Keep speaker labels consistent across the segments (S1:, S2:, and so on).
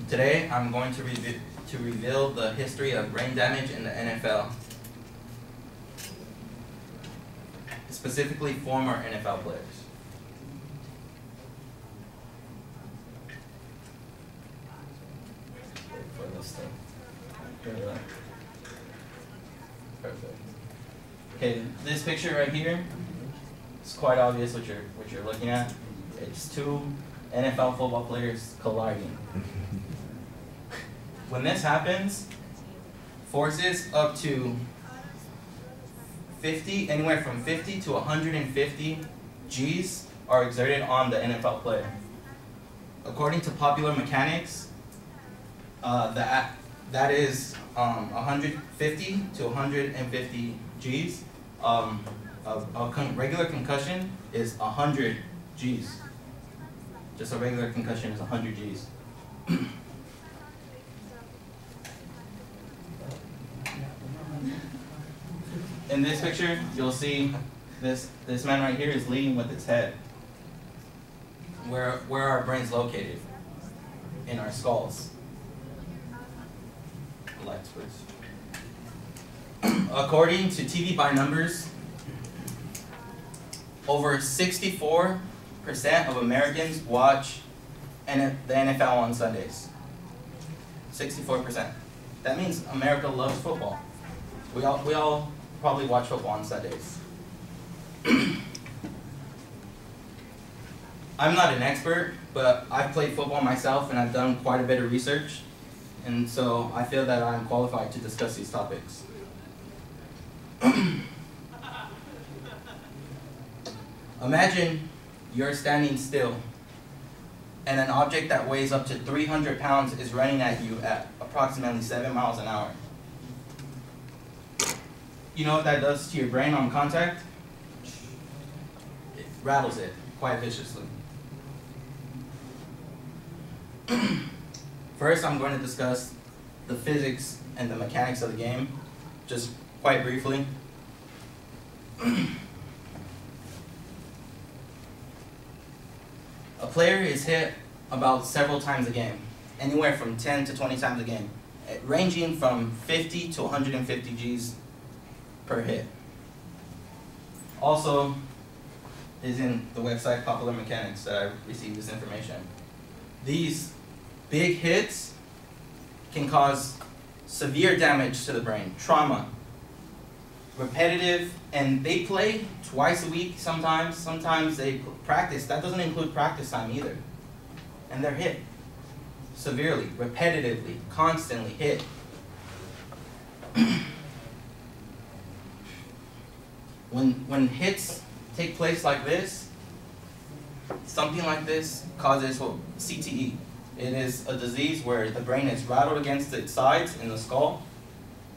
S1: Today, I'm going to reveal the history of brain damage in the NFL, specifically former NFL players. For this thing. Perfect. Okay, this picture right here, it's quite obvious what you're looking at. It's two NFL football players colliding. When this happens, forces up to 50, anywhere from 50 to 150 Gs are exerted on the NFL player. According to Popular Mechanics, that is 150 to 150 Gs. Regular concussion is 100 Gs. Just a regular concussion is 100 Gs. In this picture, you'll see this man right here is leading with his head. Where are our brains located? In our skulls. Lights, please. According to TV by Numbers, over 64% of Americans watch the NFL on Sundays. 64%. That means America loves football. We all probably watch football on Sundays. I'm not an expert, but I've played football myself and I've done quite a bit of research, and so I feel that I'm qualified to discuss these topics. Imagine you're standing still and an object that weighs up to 300 pounds is running at you at approximately 7 miles an hour. You know what that does to your brain on contact? It rattles it quite viciously. First, I'm going to discuss the physics and the mechanics of the game, just quite briefly. A player is hit about several times a game, anywhere from 10 to 20 times a game, ranging from 50 to 150 Gs per hit. Also, is in the website Popular Mechanics that I received this information. These big hits can cause severe damage to the brain, trauma, repetitive, and they play twice a week sometimes. Sometimes they practice. That doesn't include practice time either. And they're hit severely, repetitively, constantly hit. When hits take place like this, something like this causes CTE. It is a disease where the brain is rattled against its sides in the skull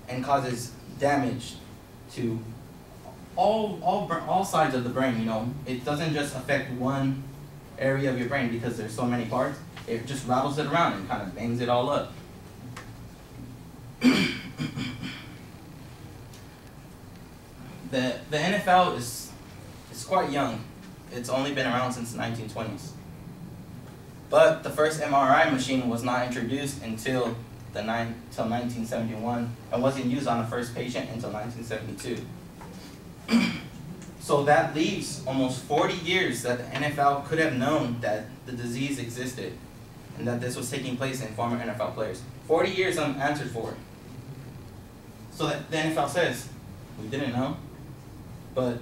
S1: and causes damage to all sides of the brain. You know, it doesn't just affect one area of your brain because there's so many parts. It just rattles it around and kind of bangs it all up. The NFL is quite young. It's only been around since the 1920s. But the first MRI machine was not introduced until 1971 and wasn't used on the first patient until 1972. So that leaves almost 40 years that the NFL could have known that the disease existed and that this was taking place in former NFL players. 40 years unanswered for. So that the NFL says, we didn't know, but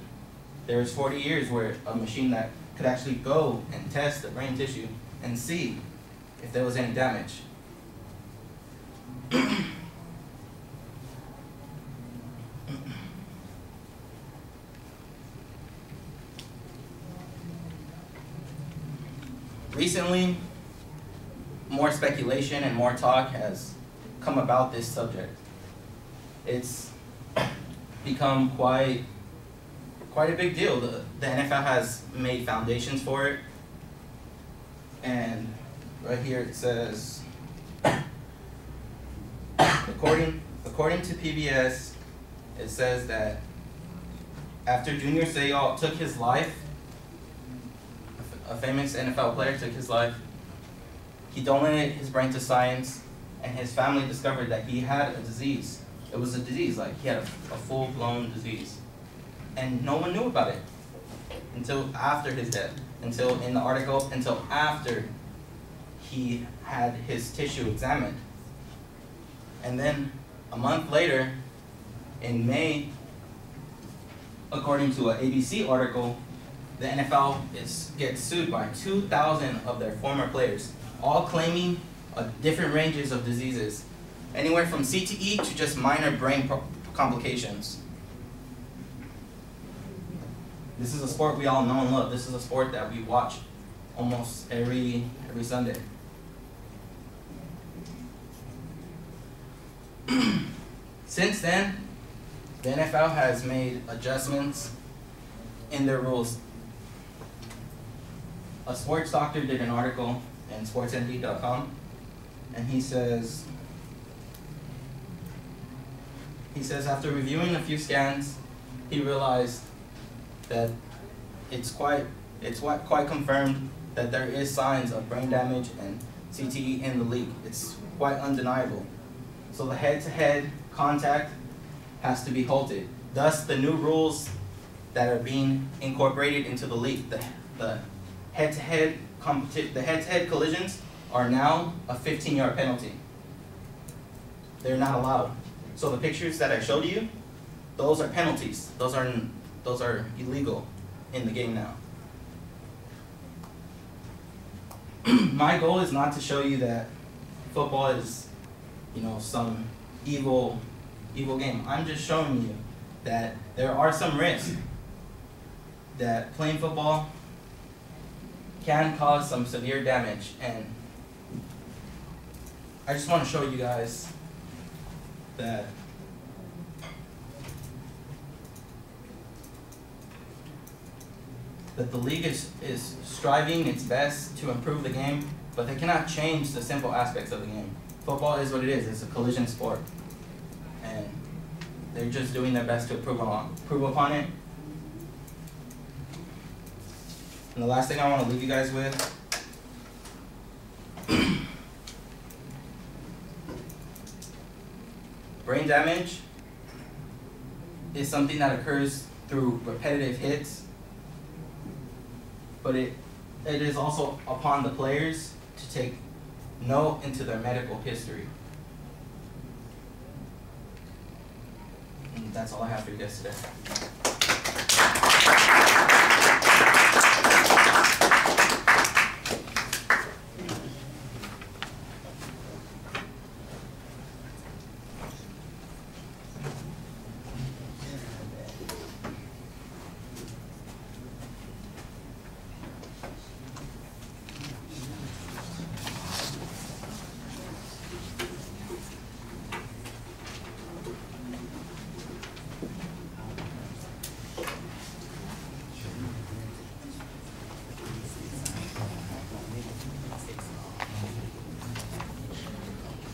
S1: there was 40 years where a machine that could actually go and test the brain tissue and see if there was any damage. Recently, more speculation and more talk has come about this subject. It's become quite a big deal. The NFL has made foundations for it. And right here it says, according to PBS, it says that after Junior Seau took his life, a famous NFL player took his life, He donated his brain to science, and his family discovered that he had a disease. It was a disease, like he had a full-blown disease. And no one knew about it until after his death, until in the article, until after he had his tissue examined. And then a month later, in May, according to an ABC article, the NFL gets sued by 2,000 of their former players, all claiming different ranges of diseases, anywhere from CTE to just minor brain complications. This is a sport we all know and love. This is a sport that we watch almost every Sunday. Since then, the NFL has made adjustments in their rules. A sports doctor did an article in sportsnd.com, and he says after reviewing a few scans, he realized that it's quite confirmed that there is signs of brain damage and CTE in the league. It's quite undeniable. So the head-to-head contact has to be halted. Thus, the new rules that are being incorporated into the league, the head-to-head collisions are now a 15-yard penalty. They're not allowed. So the pictures that I showed you, those are penalties. Those are illegal in the game now. My goal is not to show you that football is, some evil game. I'm just showing you that there are some risks, that playing football can cause some severe damage, and I just want to show you guys that the league is striving its best to improve the game, but they cannot change the simple aspects of the game. Football is what it is. It's a collision sport, and they're just doing their best to improve upon it. And the last thing I want to leave you guys with brain damage is something that occurs through repetitive hits, but it is also upon the players to take note into their medical history. And that's all I have for you guys today.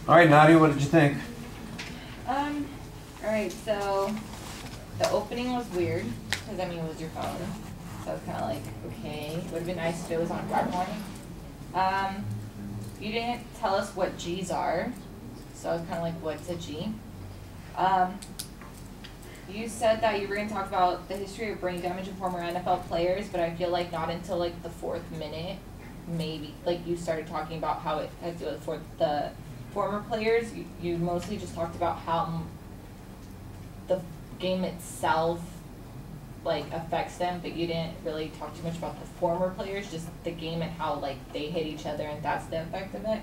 S2: All right, Nadia, what did you think?
S3: All right, so the opening was weird because it was your phone, so it's kind of like, okay, would have been nice if it was on PowerPoint. You didn't tell us what G's are, so I was kind of like, what's a G? You said that you were going to talk about the history of brain damage in former NFL players, but I feel like not until like the 4th minute, maybe, like you started talking about how it had to do with the former players. You mostly just talked about how the game itself like affects them, but you didn't really talk too much about the former players, just the game and how like they hit each other and that's the effect of it.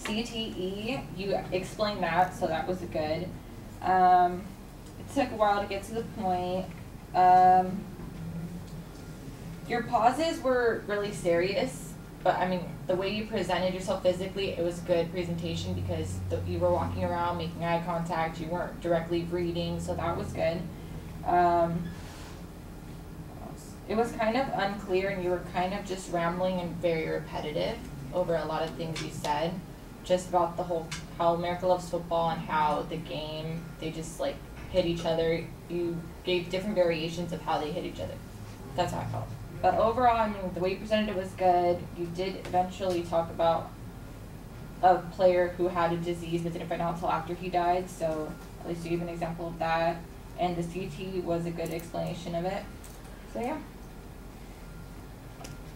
S3: CTE, you explained that, so that was good. It took a while to get to the point. Your pauses were really serious, but the way you presented yourself physically, it was good presentation because you were walking around, making eye contact, you weren't directly reading, so that was good. It was kind of unclear and you were kind of just rambling and very repetitive over a lot of things you said, just about the whole, how America loves football and how the game, they just like hit each other. You gave different variations of how they hit each other. That's how I felt. But overall, I mean, the way you presented it was good. You did eventually talk about a player who had a disease but didn't find out until after he died, so at least you gave an example of that. And the CT was a good explanation of it. So yeah.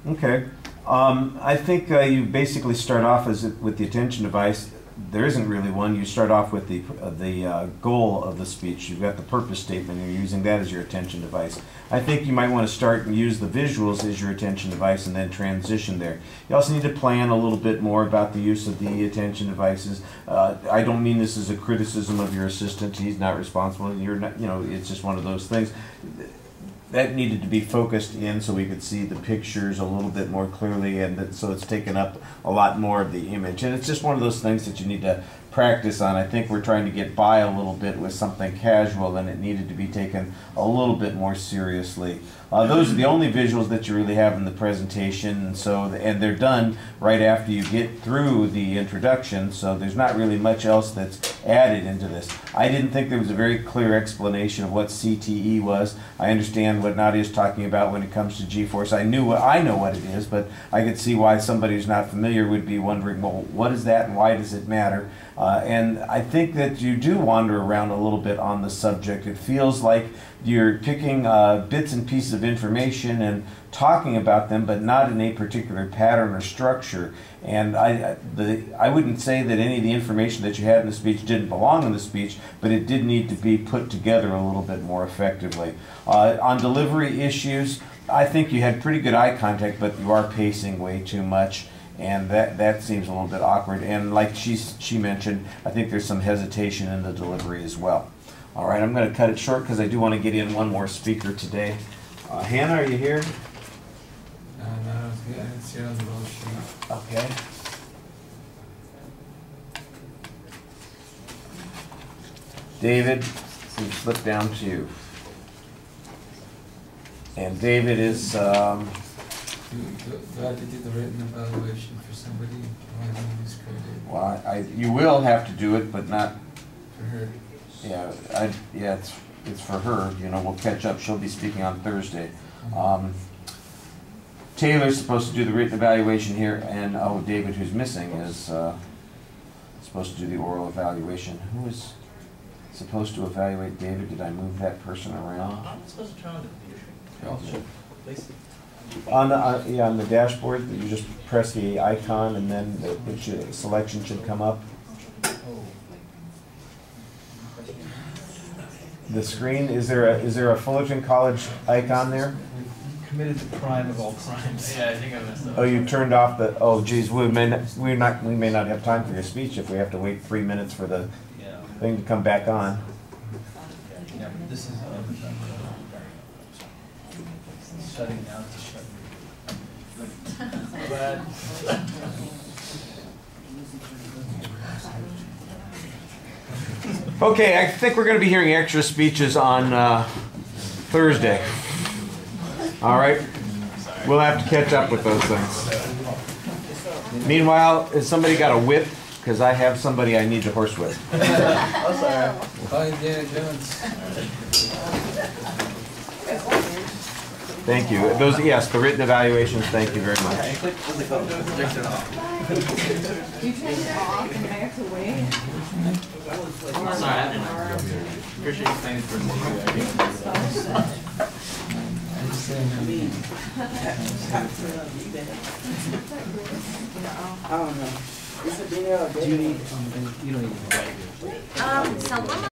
S2: Okay. I think you basically start off with the attention device. There isn't really one. You start off with the goal of the speech. You've got the purpose statement, and you're using that as your attention device. I think you might want to start and use the visuals as your attention device and then transition there. You also need to plan a little bit more about the use of the attention devices. I don't mean this as a criticism of your assistant. He's not responsible. You're not, you know, it's just one of those things. That needed to be focused in so we could see the pictures a little bit more clearly, and that, so it's taken up a lot more of the image. And it's just one of those things that you need to practice on. I think we're trying to get by a little bit with something casual, and it needed to be taken a little bit more seriously. Those are the only visuals that you really have in the presentation, and they're done right after you get through the introduction, so there's not really much else that's added into this. I didn't think there was a very clear explanation of what CTE was. I understand what Nadia's talking about when it comes to G-force. I know what it is, but I could see why somebody who's not familiar would be wondering, well, what is that and why does it matter? And I think that you do wander around a little bit on the subject. It feels like you're picking bits and pieces of information and talking about them, but not in a particular pattern or structure. And I wouldn't say that any of the information that you had in the speech didn't belong in the speech, but it did need to be put together a little bit more effectively. On delivery issues, I think you had pretty good eye contact, but you are pacing way too much. And that seems a little bit awkward. And like she mentioned, I think there's some hesitation in the delivery as well. All right, I'm going to cut it short because I do want to get in one more speaker today. Hannah, are you here?
S4: No, I didn't see it on the roll sheet.
S2: Okay. David, we flip down to you. And David is...
S4: Do I have to do the written evaluation for somebody? Or I don't use credit
S2: well, you will have to do it, but not...
S4: for her?
S2: Yeah, it's for her. You know, we'll catch up. She'll be speaking on Thursday. Taylor's supposed to do the written evaluation here, and David, who's missing, is supposed to do the oral evaluation. Who is supposed to evaluate David? Did I move that person around?
S5: I'm supposed to turn on the computer screen.
S2: On the dashboard, you just press the icon, and then the selection should come up. The screen, is there a Fullerton College icon there?
S5: Committed the crime of all crimes. Yeah, I think I messed up.
S2: Oh, you turned off the, oh geez, we may not have time for your speech if we have to wait 3 minutes for the thing to come back on.
S5: Yeah, this is shutting down to shut. Bad.
S2: Okay, I think we're going to be hearing extra speeches on Thursday. All right? We'll have to catch up with those things. Meanwhile, has somebody got a whip? Because I have somebody I need to horse whip.
S5: Oh, sorry.
S4: Bye, Indiana Jones.
S2: Thank you. Those, yes, the written evaluations, thank you very much.
S3: You turned it off and I have to wait.
S5: Sorry, I didn't know. Appreciate you playing for me.
S6: I don't know. Do you need, you don't need to write it.
S7: Someone